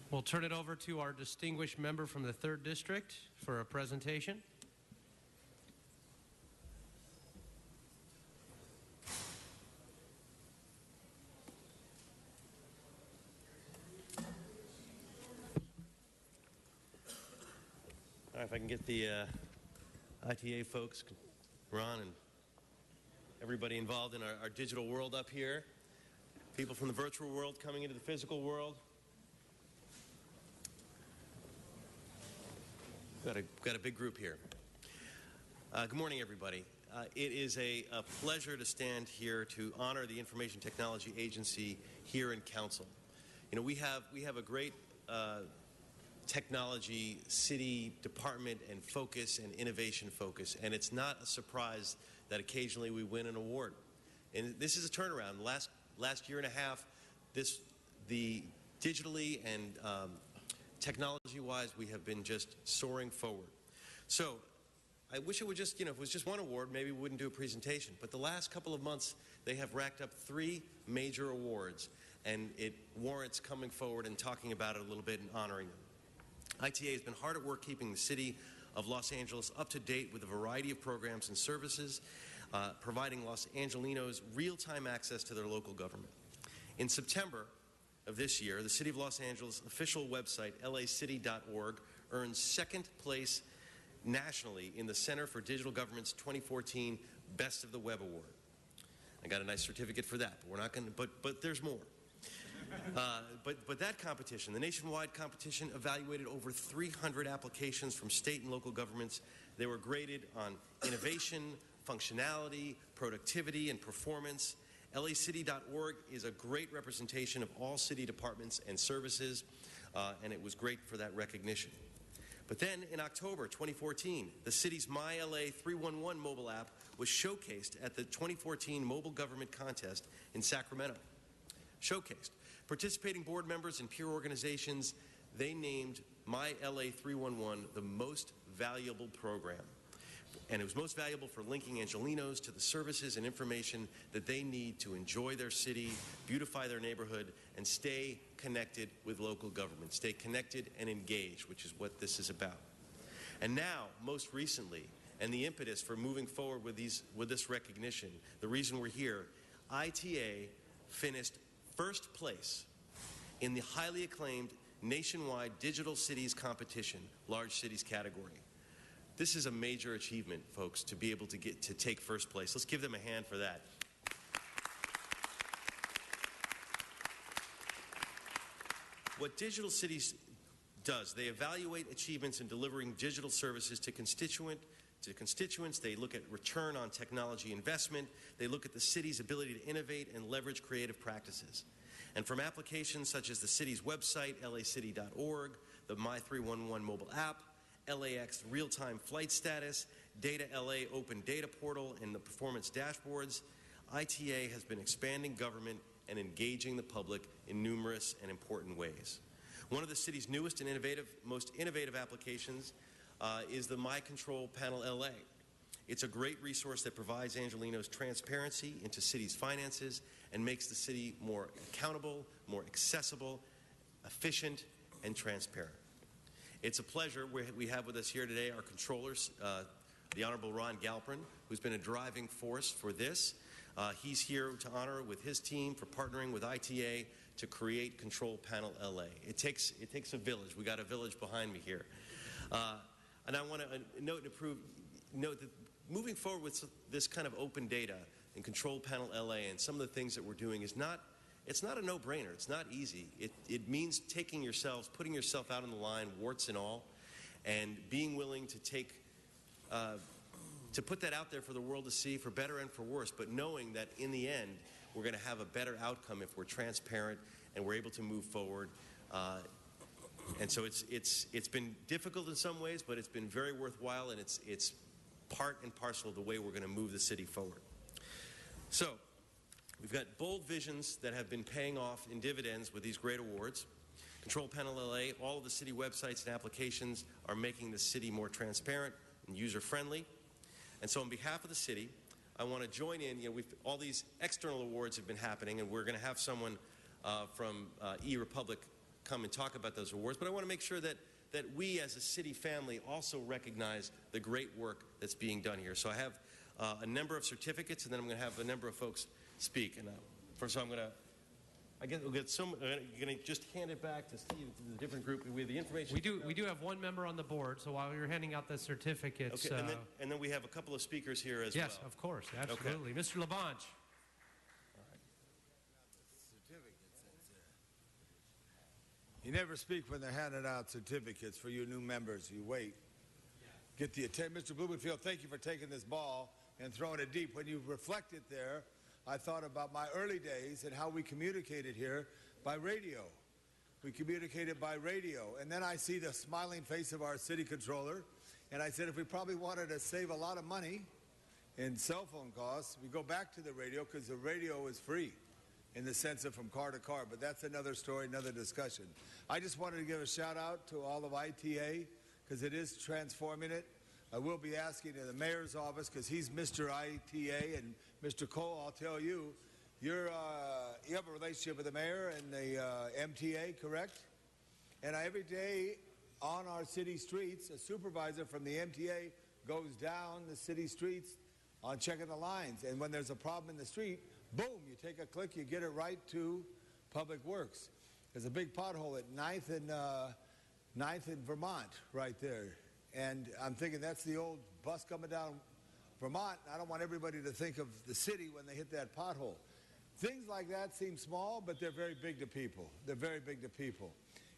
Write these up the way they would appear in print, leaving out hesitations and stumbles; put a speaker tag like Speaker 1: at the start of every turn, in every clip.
Speaker 1: We'll turn it over to our distinguished member from the 3rd District for a presentation.
Speaker 2: All right, if I can get the ITA folks, Ron, and everybody involved in our digital world up here, people from the virtual world coming into the physical world. Got a big group here. Good morning, everybody. It is a pleasure to stand here to honor the Information Technology Agency here in Council. You know, we have a great technology city department and focus and innovation focus, and it's not a surprise that occasionally we win an award. And this is a turnaround. Last year and a half, the digitally and technology-wise, we have been just soaring forward. So I wish it would just, if it was just one award, maybe we wouldn't do a presentation. But the last couple of months, they have racked up 3 major awards, and it warrants coming forward and talking about it a little bit and honoring them. ITA has been hard at work keeping the city of Los Angeles up to date with a variety of programs and services, providing Los Angelinos real-time access to their local government. In September of this year, the City of Los Angeles official website, lacity.org, earned 2nd place nationally in the Center for Digital Government's 2014 Best of the Web Award. I got a nice certificate for that, but we're not going to. But there's more. But that competition, the nationwide competition, evaluated over 300 applications from state and local governments. They were graded on innovation, functionality, productivity, and performance. LACity.org is a great representation of all city departments and services, and it was great for that recognition. But then in October 2014, the city's MyLA 311 mobile app was showcased at the 2014 Mobile Government Contest in Sacramento. Showcased. Participating board members and peer organizations, they named MyLA 311 the most valuable program. And it was most valuable for linking Angelinos to the services and information that they need to enjoy their city, beautify their neighborhood, and stay connected with local government, stay connected and engaged, which is what this is about. And now, most recently, and the impetus for moving forward with this recognition, the reason we're here, ITA finished 1st place in the highly acclaimed nationwide digital cities competition, large cities category. This is a major achievement, folks, to be able to take 1st place. Let's give them a hand for that. What Digital Cities does, they evaluate achievements in delivering digital services to constituents. They look at return on technology investment. They look at the city's ability to innovate and leverage creative practices. And from applications such as the city's website, lacity.org, the My311 mobile app, LAX real-time flight status, Data LA open data portal, and the performance dashboards, ITA has been expanding government and engaging the public in numerous and important ways. One of the city's newest and most innovative applications is the My Control Panel LA. It's a great resource that provides Angelinos transparency into city's finances and makes the city more accountable, more accessible, efficient, and transparent. It's a pleasure we have with us here today our controllers, the Honorable Ron Galperin, who's been a driving force for this. He's here to honor with his team for partnering with ITA to create Control Panel LA. It takes a village. We got a village behind me here. And I want to note that moving forward with this kind of open data and Control Panel LA and some of the things that we're doing it's not a no-brainer. It's not easy. It means putting yourself out on the line, warts and all, and being willing to put that out there for the world to see, for better and for worse, but knowing that in the end, we're going to have a better outcome if we're transparent and we're able to move forward. And so it's been difficult in some ways, but it's been very worthwhile, and it's part and parcel of the way we're going to move the city forward. So we've got bold visions that have been paying off in dividends with these great awards. Control Panel LA, all of the city websites and applications are making the city more transparent and user-friendly. And so on behalf of the city, I want to join in. All these external awards have been happening, and we're going to have someone from eRepublic come and talk about those awards, but I want to make sure that we as a city family also recognize the great work that's being done here. So I have a number of certificates, and then I'm going to have a number of folks speak. And first, I'm going to. We'll get some. You're going to just hand it back to Steve, to the different group. We have the information.
Speaker 1: We do have one member on the board, so while you're handing out the certificates.
Speaker 2: Okay, and then we have a couple of speakers here as well.
Speaker 1: Yes, of course, absolutely. Okay. Mr. LaBonge.
Speaker 3: You never speak when they're handing out certificates for you new members. You wait. Get the attention. Mr. Blumenfield, thank you for taking this ball and throwing it deep. When you reflected there, I thought about my early days and how we communicated here by radio. We communicated by radio. And then I see the smiling face of our city controller, and I said if we probably wanted to save a lot of money in cell phone costs, we go back to the radio because the radio is free in the sense of from car to car. But that's another story, another discussion. I just wanted to give a shout out to all of ITA because it is transforming it. I will be asking in the mayor's office because he's Mr. ITA, and Mr. Cole, I'll tell you, you have a relationship with the mayor and the MTA, correct? And every day on our city streets, a supervisor from the MTA goes down the city streets on checking the lines. And when there's a problem in the street, boom, you take a click, you get it right to Public Works. There's a big pothole at 9th and Vermont right there. And I'm thinking that's the old bus coming down Vermont. I don't want everybody to think of the city when they hit that pothole. Things like that seem small, but they're very big to people. They're very big to people.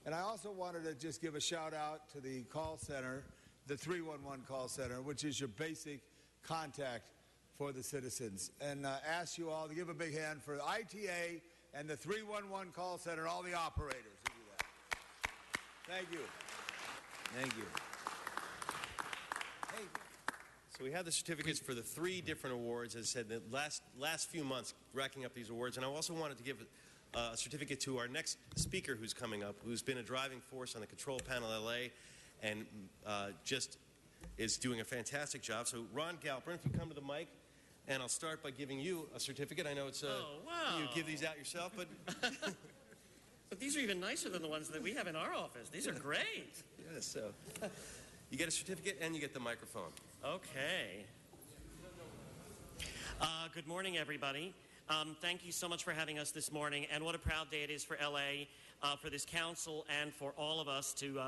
Speaker 3: And I also wanted to just give a shout out to the call center, the 311 call center, which is your basic contact for the citizens. And ask you all to give a big hand for ITA and the 311 call center, all the operators who do that. Thank you. Thank you.
Speaker 2: So we have the certificates for the 3 different awards, as I said, the last few months racking up these awards. And I also wanted to give a certificate to our next speaker who's coming up, who's been a driving force on the Control Panel LA and just is doing a fantastic job. So Ron Galperin, if you come to the mic, and I'll start by giving you a certificate. I know it's you give these out yourself, but
Speaker 4: but these are even nicer than the ones that we have in our office. These are great.
Speaker 2: Yes, so you get a certificate and you get the microphone.
Speaker 4: Okay. Good morning, everybody. Thank you so much for having us this morning, and what a proud day it is for LA, for this council, and for all of us to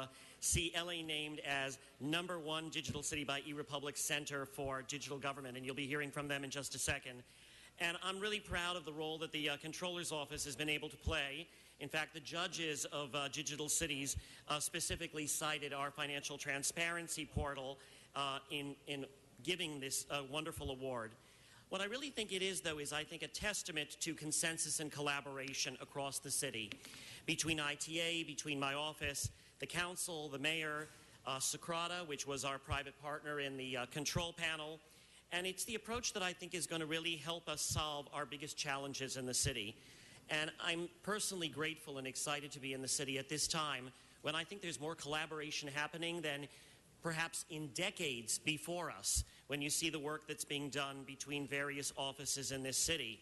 Speaker 4: see LA named as #1 digital city by eRepublic Center for Digital Government, and you'll be hearing from them in just a second. And I'm really proud of the role that the Controller's Office has been able to play. In fact, the judges of digital cities specifically cited our financial transparency portal in giving this wonderful award. What I really think it is, though, is I think a testament to consensus and collaboration across the city between ITA, between my office, the council, the mayor, Sacramento, which was our private partner in the control panel. And it's the approach that I think is going to really help us solve our biggest challenges in the city. And I'm personally grateful and excited to be in the city at this time when I think there's more collaboration happening than perhaps in decades before us, when you see the work that's being done between various offices in this city.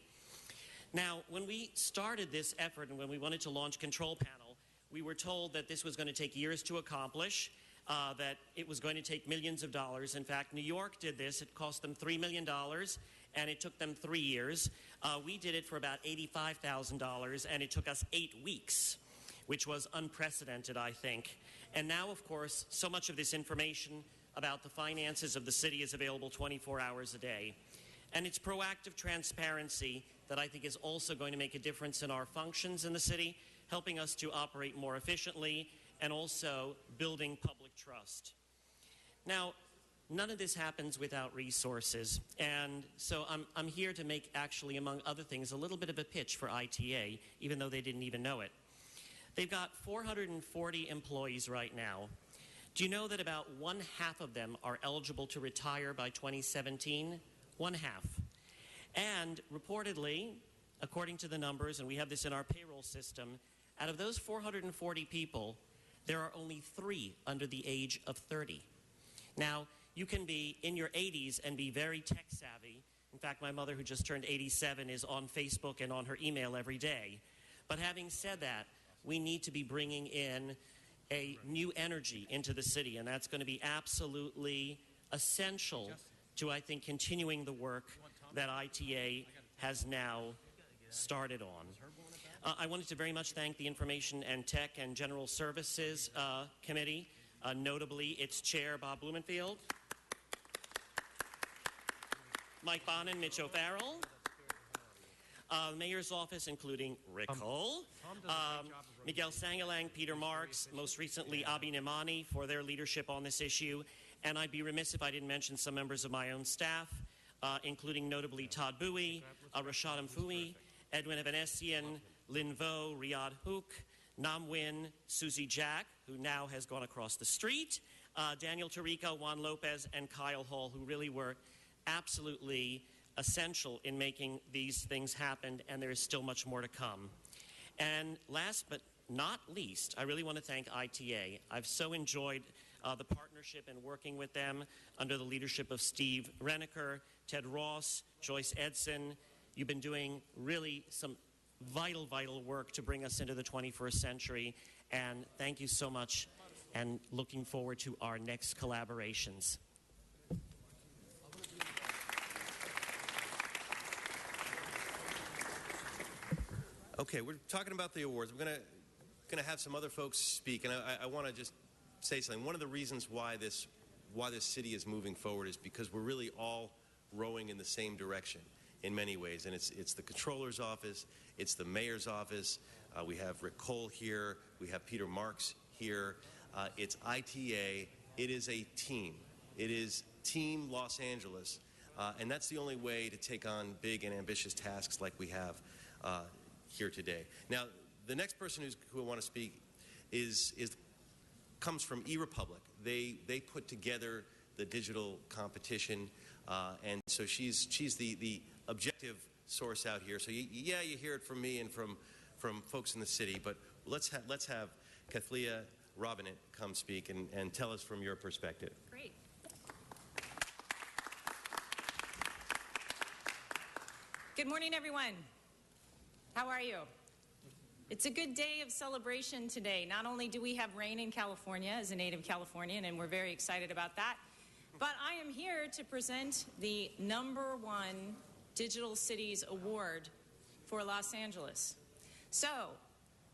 Speaker 4: Now, when we started this effort and when we wanted to launch Control Panel, we were told that this was going to take years to accomplish, that it was going to take millions of dollars. In fact, New York did this. It cost them $3 million, and it took them 3 years. We did it for about $85,000, and it took us 8 weeks, which was unprecedented, I think. And now, of course, so much of this information about the finances of the city is available 24 hours a day. And it's proactive transparency that I think is also going to make a difference in our functions in the city, helping us to operate more efficiently and also building public trust. Now, none of this happens without resources. And so I'm here to make, actually, among other things, a little bit of a pitch for ITA, even though they didn't even know it. They've got 440 employees right now. Do you know that about 1/2 of them are eligible to retire by 2017? 1/2. And reportedly, according to the numbers, and we have this in our payroll system, out of those 440 people, there are only 3 under the age of 30. Now, you can be in your 80s and be very tech savvy. In fact, my mother, who just turned 87, is on Facebook and on her email every day. But having said that, we need to be bringing in a new energy into the city, and that's going to be absolutely essential to, I think, continuing the work that ITA has now started on. I wanted to very much thank the Information and Tech and General Services Committee, notably its chair, Bob Blumenfield, Mike Bonin, Mitch O'Farrell, Mayor's Office, including Rick Hull, Miguel Sangalang, Peter Marks, most recently Abi Nimani for their leadership on this issue. And I'd be remiss if I didn't mention some members of my own staff, including notably Todd Bowie, Rashad Mfui, Edwin Evanesian, Lin Vo, Riyad Hook, Nam Win, Susie Jack, who now has gone across the street, Daniel Tarico, Juan Lopez, and Kyle Hall, who really were absolutely essential in making these things happen, and there is still much more to come. And last but not least, I really want to thank ITA. I've so enjoyed the partnership and working with them under the leadership of Steve Reniker, Ted Ross, Joyce Edson. You've been doing really some vital, vital work to bring us into the 21st century, and thank you so much, and looking forward to our next collaborations.
Speaker 2: Okay, we're talking about the awards. We're gonna have some other folks speak, and I want to just say something. One of the reasons why this city is moving forward is because we're really all rowing in the same direction in many ways, and it's the Controller's office, it's the Mayor's office. We have Rick Cole here, we have Peter Marks here. It's ITA. It is a team. It is Team Los Angeles, and that's the only way to take on big and ambitious tasks like we have here today. Now, the next person who I want to speak comes from eRepublic. They put together the digital competition, and so she's the objective source out here. So you hear it from me and from folks in the city, but let's have Kathleen Robinett come speak and tell us from your perspective.
Speaker 5: Great. Good morning, everyone. How are you? It's a good day of celebration today. Not only do we have rain in California as a native Californian, and we're very excited about that, but I am here to present the #1 Digital Cities Award for Los Angeles. So,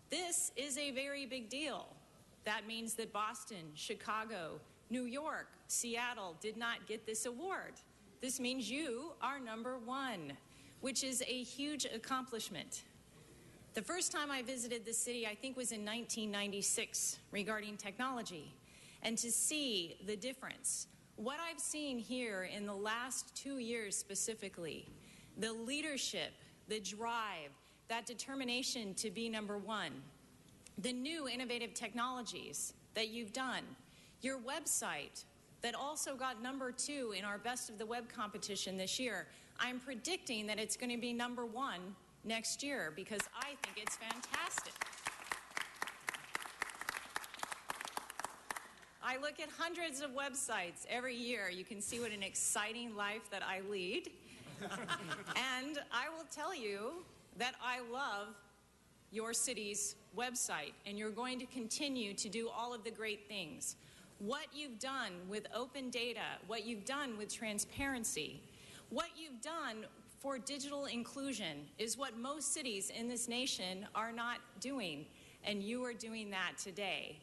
Speaker 5: this is a very big deal. That means that Boston, Chicago, New York, Seattle did not get this award. This means you are #1, which is a huge accomplishment. The first time I visited the city, I think, was in 1996 regarding technology. And to see the difference, what I've seen here in the last 2 years specifically, the leadership, the drive, that determination to be #1, the new innovative technologies that you've done, your website that also got #2 in our Best of the Web competition this year. I'm predicting that it's going to be #1 next year because I think it's fantastic. I look at hundreds of websites every year. You can see what an exciting life that I lead. And I will tell you that I love your city's website, and you're going to continue to do all of the great things. What you've done with open data, what you've done with transparency, what you've done for digital inclusion is what most cities in this nation are not doing, and you are doing that today.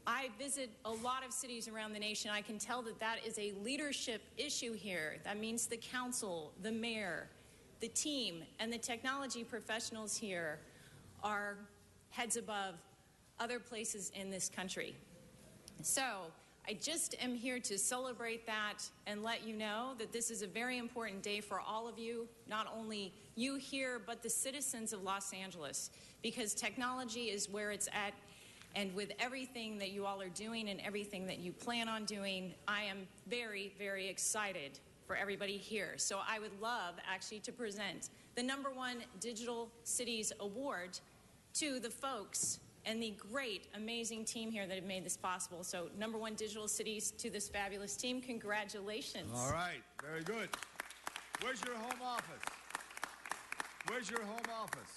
Speaker 5: I visit a lot of cities around the nation. I can tell that that is a leadership issue here. That means the council, the mayor, the team, and the technology professionals here are heads above other places in this country. So I just am here to celebrate that and let you know that this is a very important day for all of you, not only you here, but the citizens of Los Angeles, because technology is where it's at. And with everything that you all are doing and everything that you plan on doing, I am very, very excited for everybody here. So I would love actually to present the #1 Digital Cities Award to the folks and the great, amazing team here that have made this possible. So #1 Digital Cities to this fabulous team, congratulations.
Speaker 3: All right, very good. Where's your home office? Where's your home office?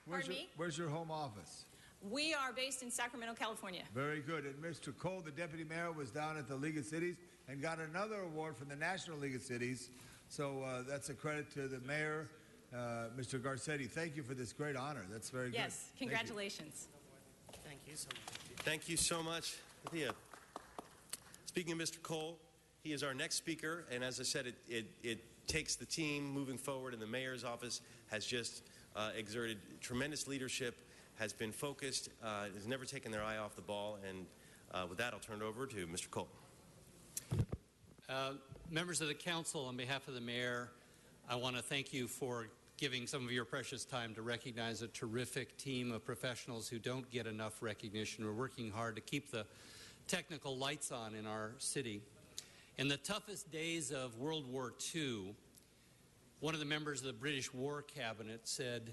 Speaker 3: Where's
Speaker 5: Pardon me?
Speaker 3: Where's your home office?
Speaker 5: We are based in Sacramento, California.
Speaker 3: Very good. And Mr. Cole, the deputy mayor, was down at the League of Cities and got another award from the National League of Cities. So that's a credit to the mayor, Mr. Garcetti. Thank you for this great honor. That's very good.
Speaker 5: Yes, congratulations.
Speaker 4: Thank you so much.
Speaker 2: Thank you so much, Thea. Speaking of Mr. Cole, he is our next speaker, and as I said, it takes the team moving forward, and the mayor's office has just exerted tremendous leadership, has been focused, has never taken their eye off the ball, and with that, I'll turn it over to Mr. Cole.
Speaker 6: Members of the council, on behalf of the mayor, I want to thank you for giving some of your precious time to recognize a terrific team of professionals who don't get enough recognition. We're working hard to keep the technical lights on in our city. In the toughest days of World War II, one of the members of the British War Cabinet said,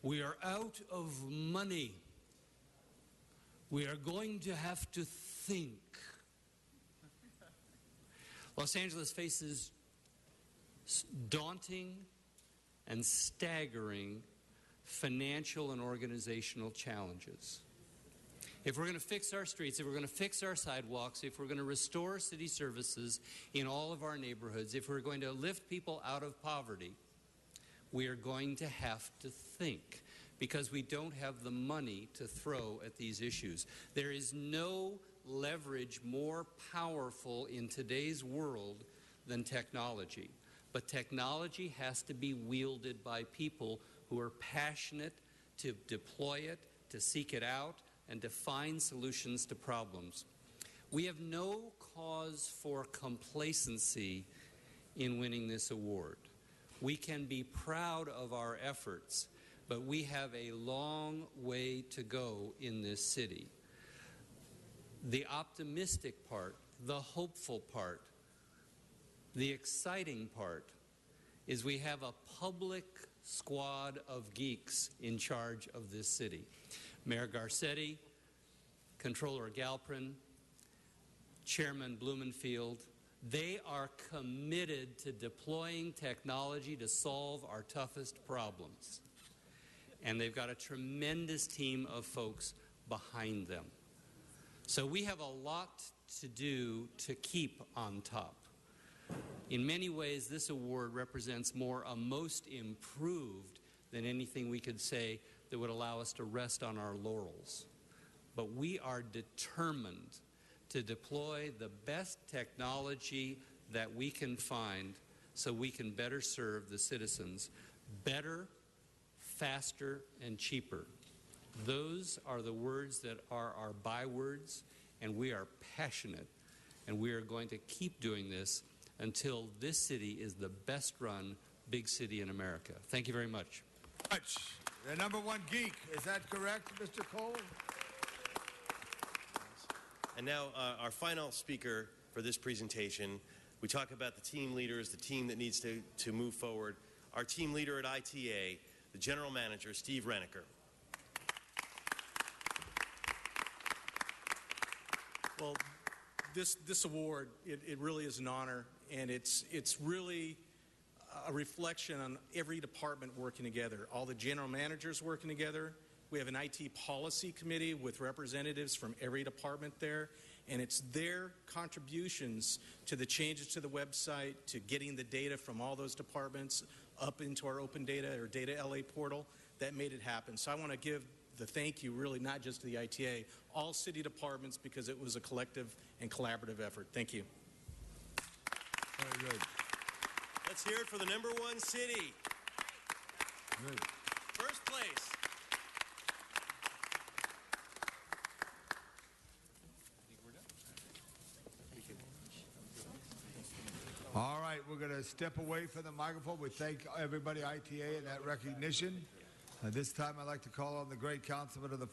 Speaker 6: "We are out of money. We are going to have to think." Los Angeles faces daunting and staggering financial and organizational challenges. If we're going to fix our streets, if we're going to fix our sidewalks, if we're going to restore city services in all of our neighborhoods, if we're going to lift people out of poverty, we are going to have to think, because we don't have the money to throw at these issues. There is no leverage more powerful in today's world than technology. But technology has to be wielded by people who are passionate to deploy it, to seek it out, and to find solutions to problems. We have no cause for complacency in winning this award. We can be proud of our efforts, but we have a long way to go in this city. The optimistic part, the hopeful part, the exciting part is we have a public squad of geeks in charge of this city. Mayor Garcetti, Controller Galprin, Chairman Blumenfield, they are committed to deploying technology to solve our toughest problems. And they've got a tremendous team of folks behind them. So we have a lot to do to keep on top. In many ways, this award represents more a most improved than anything we could say that would allow us to rest on our laurels. But we are determined to deploy the best technology that we can find so we can better serve the citizens. Better, faster, and cheaper. Those are the words that are our bywords, and we are passionate, and we are going to keep doing this until this city is the best run big city in America. Thank you very much.
Speaker 3: The number one geek, is that correct, Mr. Cole?
Speaker 2: And now our final speaker for this presentation. We talk about the team leaders, the team that needs to move forward. Our team leader at ITA, the General Manager, Steve Reneker.
Speaker 7: Well, this award, it really is an honor, and it's really a reflection on every department working together. All the general managers working together. We have an IT policy committee with representatives from every department there, and it's their contributions to the changes to the website, to getting the data from all those departments up into our open data or Data LA portal that made it happen. So I want to give the thank you really not just to the ITA, all city departments, because it was a collective and collaborative effort. Thank you.
Speaker 3: Very good.
Speaker 2: Let's hear it for the number one city.
Speaker 3: Good.
Speaker 2: First place.
Speaker 3: All right, we're going to step away from the microphone. We thank everybody, ITA, in that recognition. This time I'd like to call on the great councilman of the